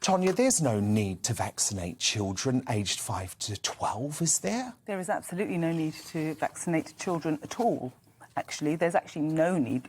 Tonya, there's no need to vaccinate children aged 5 to 12, is there? There is absolutely no need to vaccinate children at all, actually. There's actually no need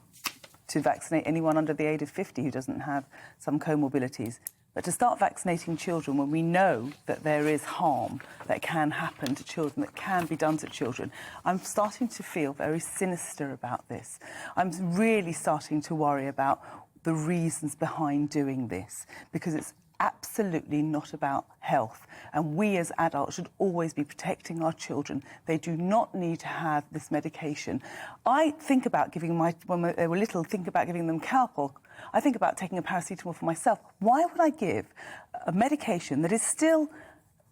to vaccinate anyone under the age of 50 who doesn't have some comorbidities. But to start vaccinating children when we know that there is harm that can happen to children, that can be done to children, I'm starting to feel very sinister about this. I'm really starting to worry about the reasons behind doing this, because it's absolutely not about health, and we as adults should always be protecting our children. They do not need to have this medication. I think about giving when they were little, think about giving them cowpox. I think about taking a paracetamol for myself. Why would I give a medication that is still,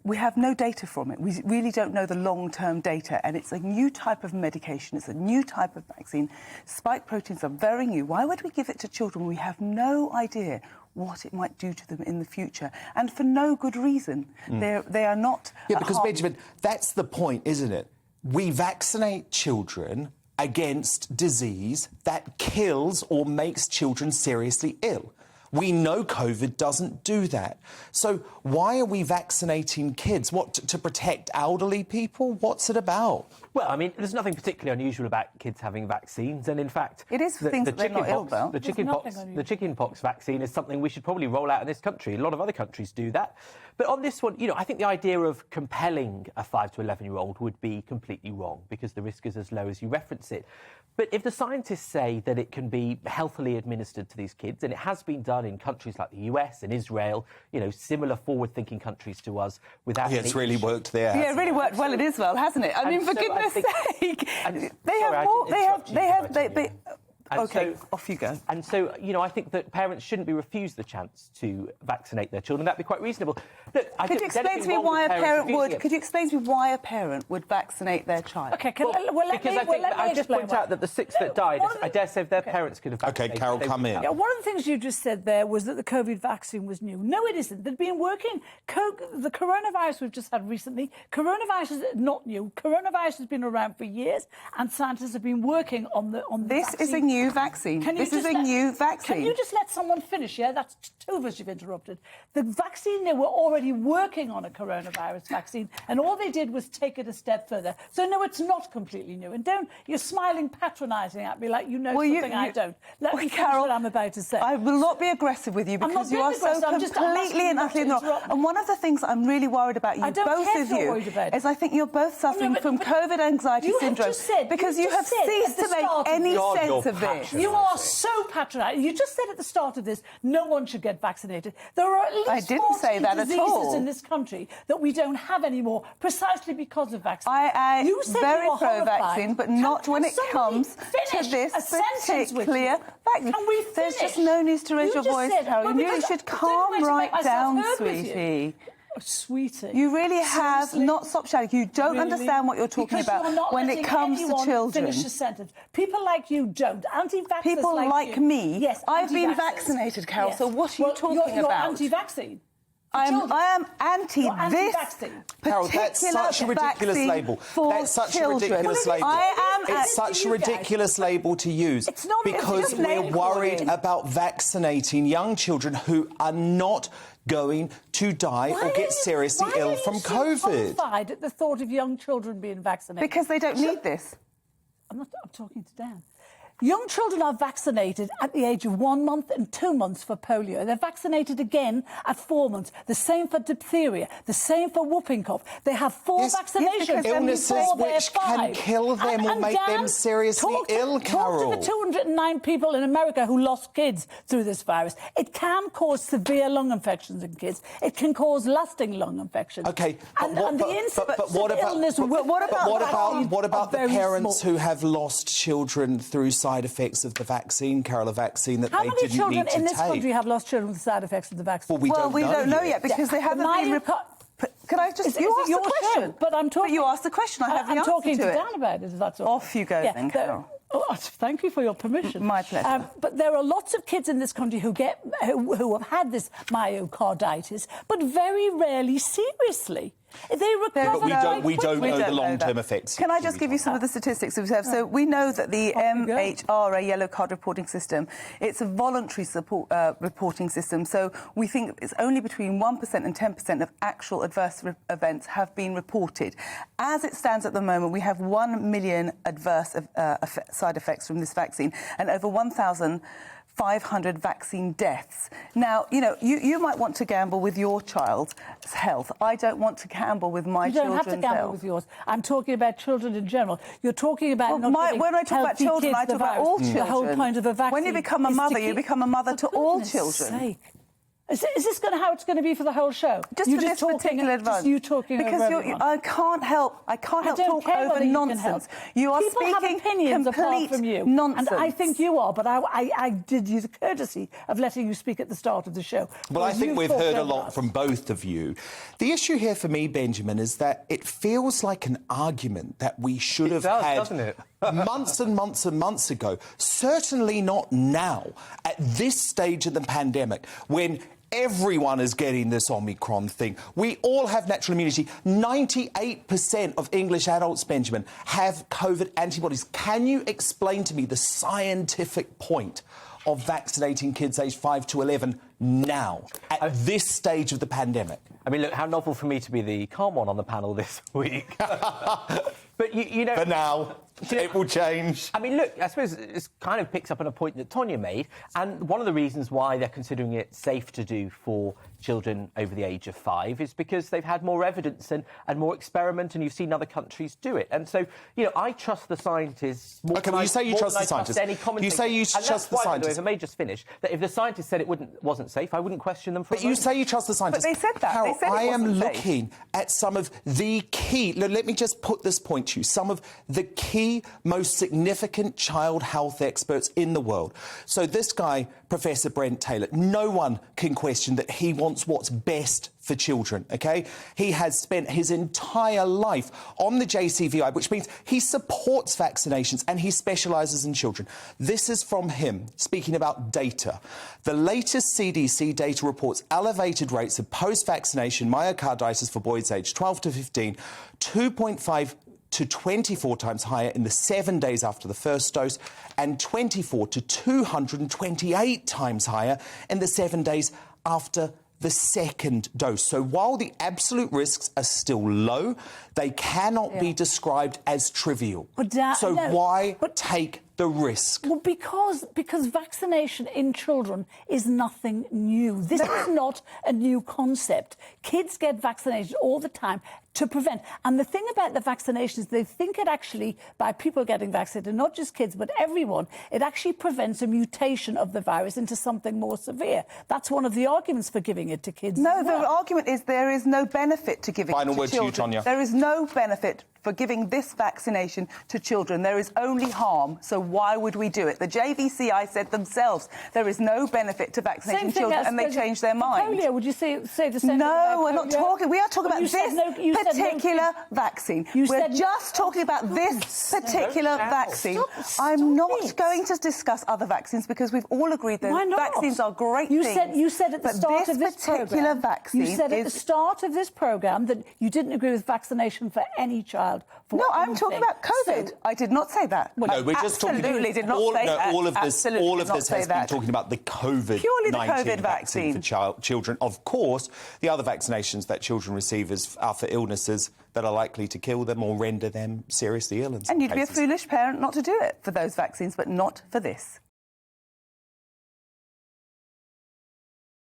we have no data from it. We really don't know the long-term data, and it's a new type of medication. It's a new type of vaccine. Spike proteins are very new. Why would we give it to children? We have no idea what it might do to them in the future, and for no good reason. They are not... Yeah, because, Benjamin, that's the point, isn't it? We vaccinate children against disease that kills or makes children seriously ill. We know COVID doesn't do that. So why are we vaccinating kids? What, to protect elderly people? What's it about? Well, I mean, there's nothing particularly unusual about kids having vaccines, and in fact... It is things that they're not ill about. The chickenpox vaccine is something we should probably roll out in this country. A lot of other countries do that. But on this one, you know, I think the idea of compelling a 5 to 11-year-old would be completely wrong, because the risk is as low as you reference it. But if the scientists say that it can be healthily administered to these kids, and it has been done in countries like the US and Israel, you know, similar forward-thinking countries to us, without... Yeah, it's really worked there. Yeah, it really worked well in Israel, hasn't it? I mean, for goodness sake, they have more... OK, so, off you go. And so, you know, I think that parents shouldn't be refused the chance to vaccinate their children. That'd be quite reasonable. Look, could you explain to me why a parent would? Could you explain to me why a parent would vaccinate their child? OK, I just point out that the 6 that died, I dare say, if their parents could have vaccinated. OK, Carol, come in. Yeah, one of the things you just said there was that the COVID vaccine was new. No, it isn't. They've been working. The coronavirus we've just had recently, coronavirus is not new. Coronavirus has been around for years, and scientists have been working on the This vaccine. Is a new vaccine. This is a new vaccine. Can you just let someone finish? Yeah, that's 2 of us you've interrupted. The vaccine, they were already working on a coronavirus vaccine, and all they did was take it a step further. So, no, it's not completely new. And you're smiling patronising at me like you know something I don't. Let me finish what I'm about to say. I will not be aggressive with you, because you are so completely and utterly wrong. And one of the things I'm really worried about you, both of you, is I think you're both suffering from COVID anxiety syndrome, because you have ceased to make any sense of this. You are so patronising. You just said at the start of this, no one should get vaccinated. There are at least 14 diseases in this country that we don't have anymore, precisely because of vaccines. I am very pro-vaccine, but not when it comes to this particular vaccine. There's just no need to raise your voice, Carol. You really should calm right down, sweetie. Oh, sweetie. You really have not stopped shouting. You don't understand what you're talking about when it comes to children. Finish a sentence. People like you don't. Anti-vaxxers People like me. Yes, I've been vaccinated, Carol. Yes. So what are you talking you're about? Anti-vaccine. I am anti this Carol, that's such a ridiculous label. That's such a ridiculous label. It's such a ridiculous label to use, because we're worried about vaccinating young children who are not going to die or get seriously ill from COVID. Why are you so horrified at the thought of young children being vaccinated? Because they don't need this. I'm talking to Dan. Young children are vaccinated at the age of 1 month and 2 months for polio. They're vaccinated again at 4 months. The same for diphtheria. The same for whooping cough. They have 4 vaccinations. Illnesses which can kill them or make them seriously ill, Carol. Talk to the 209 people in America who lost kids through this virus. It can cause severe lung infections in kids. It can cause lasting lung infections. OK, but what about the parents who have lost children through side effects of the vaccine, Carol, a vaccine that they didn't need to take? How many children in this country have lost children with side effects of the vaccine? Well, we don't know yet, because they haven't been... Can I just... You asked the question. But I'm talking... But you asked the question. I have the answer to it. I'm talking to Dan about it, if that's all. Off you go, then, Carol. Oh, thank you for your permission. My pleasure. But there are lots of kids in this country who have had this myocarditis, but very rarely seriously. They recover. But we don't know the know long-term that. effects. Can I just give you some of the statistics we have? So we know that the MHRA yellow card reporting system, it's a voluntary reporting system. So we think it's only between 1% and 10% of actual adverse events have been reported. As it stands at the moment, we have 1 million adverse side effects from this vaccine and over 1,500 vaccine deaths. Now, you might want to gamble with your child's health. I don't want to gamble with my children's health. You don't have to gamble with yours. I'm talking about children in general. You're talking about when I talk about children, I talk about all children. The whole point of a vaccine. When you become a mother, you become a mother to all children. Sake. Is this how it's going to be for the whole show? Just for this particular advice. Just you talking because over everyone. I can't help talk over nonsense. You are People speaking have opinions apart from you. Nonsense. And I think you are, but I did you the courtesy of letting you speak at the start of the show. Well, I think we've heard a lot from both of you. The issue here for me, Benjamin, is that it feels like an argument that we should have had doesn't it? months and months and months ago. Certainly not now, at this stage of the pandemic, when everyone is getting this Omicron thing. We all have natural immunity. 98% of English adults, Benjamin, have COVID antibodies. Can you explain to me the scientific point of vaccinating kids aged 5 to 11 now, at this stage of the pandemic? I mean, look, how novel for me to be the calm one on the panel this week. But, you know... For now, it will change. I mean, look, I suppose this kind of picks up on a point that Tonya made, and one of the reasons why they're considering it safe to do for children over the age of 5 is because they've had more evidence and more experiment, and you've seen other countries do it. And so, I trust the scientists more OK, well, you say you trust the scientists. You say you trust the scientists. If I may just finish, that if the scientists said it wasn't safe, I wouldn't question them for But you say you trust the scientists. But they said that. Carol, they said I am safe. looking at some of the key... Let me just put this point to you. Some of the key, most significant child health experts in the world. So this guy, Professor Brent Taylor, no one can question that he wants what's best for children, OK? He has spent his entire life on the JCVI, which means he supports vaccinations and he specialises in children. This is from him, speaking about data. The latest CDC data reports elevated rates of post-vaccination myocarditis for boys aged 12 to 15, 2.5 to 24 times higher in the 7 days after the first dose and 24 to 228 times higher in the 7 days after the second dose. So while the absolute risks are still low, they cannot be described as trivial. Why take the risk? Well, because vaccination in children is nothing new. This is not a new concept. Kids get vaccinated all the time to prevent. And the thing about the vaccination is they think it actually, by people getting vaccinated, not just kids, but everyone, it actually prevents a mutation of the virus into something more severe. That's one of the arguments for giving it to kids. No, the argument is there is no benefit to giving it to children. Final word to you, Tonya. There is no benefit for giving this vaccination to children. There is only harm, so why would we do it? The JVCI said themselves there is no benefit to vaccinating children, and they changed their mind. Polio, would you say the same? No, we're not talking. We are talking about this particular vaccine. We're just talking about this particular vaccine. I'm not going to discuss other vaccines because we've all agreed that vaccines are great things. You said at the start of this particular vaccine. You said at the start of this programme that you didn't agree with vaccination for any child. No, I'm talking about COVID. I did not say that. Well, no, we're just talking about all of this has been talking about the COVID-19 vaccine for children. Of course, the other vaccinations that children receive are for illnesses that are likely to kill them or render them seriously ill. And you'd be a foolish parent not to do it for those vaccines, but not for this.